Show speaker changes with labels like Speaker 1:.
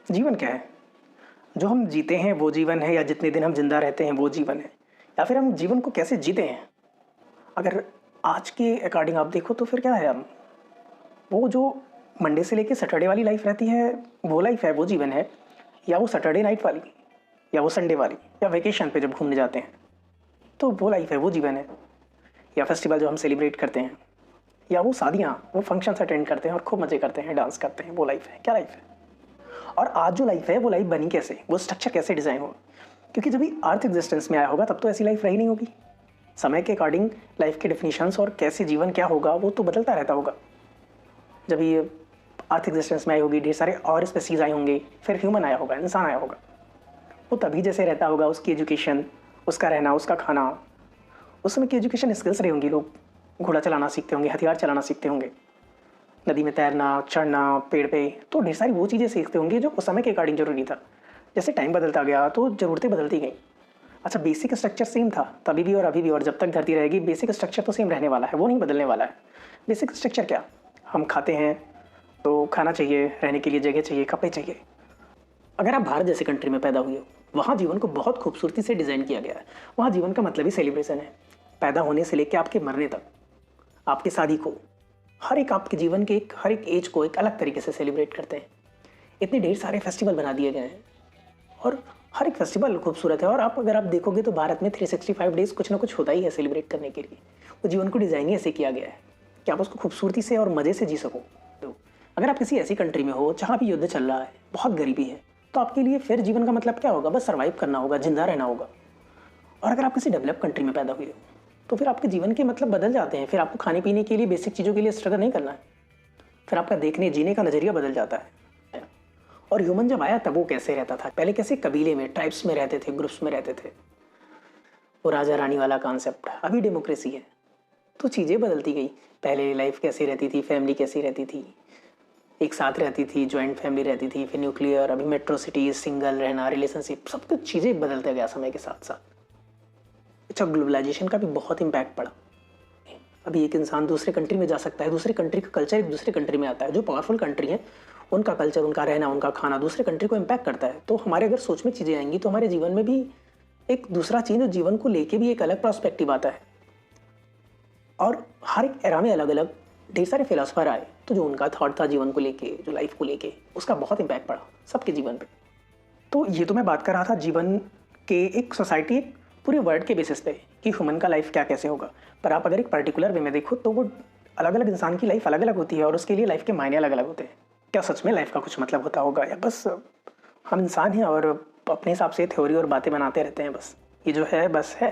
Speaker 1: जीवन क्या है? जो हम जीते हैं वो जीवन है, या जितने दिन हम ज़िंदा रहते हैं वो जीवन है? या फिर हम जीवन को कैसे जीते हैं? अगर आज के अकॉर्डिंग आप देखो तो फिर क्या है हम? वो जो मंडे से लेके सैटरडे वाली लाइफ़ रहती है, वो लाइफ़ है, वो जीवन है? या वो सैटरडे नाइट वाली? या वो संडे वाली? या वेकेशन पे जब घूमने जाते हैं, तो वो लाइफ़ है, वो जीवन है? या फेस्टिवल जो हम सेलिब्रेट करते हैं? या वो शादियाँ, वो फंक्शंस अटेंड करते हैं और खूब मज़े करते हैं, डांस करते हैं, वो लाइफ़ है? क्या लाइफ़ है? और आज जो लाइफ है वो लाइफ बनी कैसे, वो स्ट्रक्चर कैसे डिज़ाइन हुआ? क्योंकि जब भी अर्थ एग्जिस्टेंस में आया होगा तब तो ऐसी लाइफ रही नहीं होगी। समय के अकॉर्डिंग लाइफ के डिफिनीशंस और कैसे जीवन क्या होगा वो तो बदलता रहता होगा। जब ये अर्थ एग्जिस्टेंस में आई होगी, ढेर सारे और स्पेसीज आए होंगे, फिर ह्यूमन आया होगा, इंसान आया होगा। वो तभी जैसे रहता होगा, उसकी एजुकेशन, उसका रहना, उसका खाना, उस समय की एजुकेशन स्किल्स रही होंगी। लोग घोड़ा चलाना सीखते होंगे, हथियार चलाना सीखते होंगे, नदी में तैरना, चढ़ना, पेड़ पे, तो ढेर सारी वो चीज़ें सीखते होंगे जो उस समय के अकॉर्डिंग ज़रूरी था। जैसे टाइम बदलता गया तो ज़रूरतें बदलती गई। अच्छा, बेसिक स्ट्रक्चर सेम था तभी भी और अभी भी, और जब तक धरती रहेगी बेसिक स्ट्रक्चर तो सेम रहने वाला है, वो नहीं बदलने वाला है। बेसिक स्ट्रक्चर क्या? हम खाते हैं तो खाना चाहिए, रहने के लिए जगह चाहिए, कपड़े चाहिए। अगर आप भारत जैसे कंट्री में पैदा हुए हो, वहाँ जीवन को बहुत खूबसूरती से डिज़ाइन किया गया है। वहाँ जीवन का मतलब ही सेलिब्रेशन है। पैदा होने से लेकर आपके मरने तक, आपकी शादी को, हर एक आपके जीवन के हर एक एज को एक अलग तरीके से सेलिब्रेट करते हैं। इतने ढेर सारे फेस्टिवल बना दिए गए हैं और हर एक फेस्टिवल खूबसूरत है। और अगर आप देखोगे तो भारत में 365 डेज कुछ ना कुछ होता ही है सेलिब्रेट करने के लिए। वो जीवन को डिज़ाइन ही ऐसे किया गया है कि आप उसको खूबसूरती से और मज़े से जी सको। तो अगर आप किसी ऐसी कंट्री में हो जहाँ भी युद्ध चल रहा है, बहुत गरीबी है, तो आपके लिए फिर जीवन का मतलब क्या होगा? बस सर्वाइव करना होगा, जिंदा रहना होगा। और अगर आप किसी डेवलप कंट्री में पैदा हुए हो तो फिर आपके जीवन के मतलब बदल जाते हैं। फिर आपको खाने पीने के लिए, बेसिक चीज़ों के लिए स्ट्रगल नहीं करना है। फिर आपका देखने जीने का नज़रिया बदल जाता है। और ह्यूमन जब आया तब वो कैसे रहता था? पहले कैसे कबीले में, ट्राइब्स में रहते थे, ग्रुप्स में रहते थे। वो राजा रानी वाला कॉन्सेप्ट, अभी डेमोक्रेसी है। तो चीज़ें बदलती गई। पहले लाइफ कैसी रहती थी, फैमिली कैसी रहती थी, एक साथ रहती थी, जॉइंट फैमिली रहती थी, फिर न्यूक्लियर, अभी मेट्रो सिटीज, सिंगल रहना, रिलेशनशिप, सब कुछ चीज़ें बदलते गया समय के साथ साथ। अच्छा, ग्लोबलाइजेशन का भी बहुत इम्पैक्ट पड़ा। अभी एक इंसान दूसरे कंट्री में जा सकता है, दूसरे कंट्री का कल्चर एक दूसरे कंट्री में आता है। जो पावरफुल कंट्री है उनका कल्चर, उनका रहना, उनका खाना दूसरे कंट्री को इम्पैक्ट करता है। तो हमारे अगर सोच में चीज़ें आएंगी तो हमारे जीवन में भी एक दूसरा चीज़, जीवन को लेके भी एक अलग पर्सपेक्टिव आता है। और हर एक एरा में अलग अलग ढेर सारे फिलोसफर आए, तो जो उनका थॉट था जीवन को लेके, जो लाइफ को लेके, उसका बहुत इम्पैक्ट पड़ा सबके जीवन पे। तो ये तो मैं बात कर रहा था जीवन के, एक सोसाइटी, एक पूरे वर्ल्ड के बेसिस पे कि ह्यूमन का लाइफ क्या कैसे होगा। पर आप अगर एक पर्टिकुलर वे में देखो तो वो अलग अलग इंसान की लाइफ अलग अलग होती है और उसके लिए लाइफ के मायने अलग अलग होते हैं। क्या सच में लाइफ का कुछ मतलब होता होगा, या बस हम इंसान हैं और अपने हिसाब से थ्योरी और बातें बनाते रहते हैं? बस ये जो है बस है।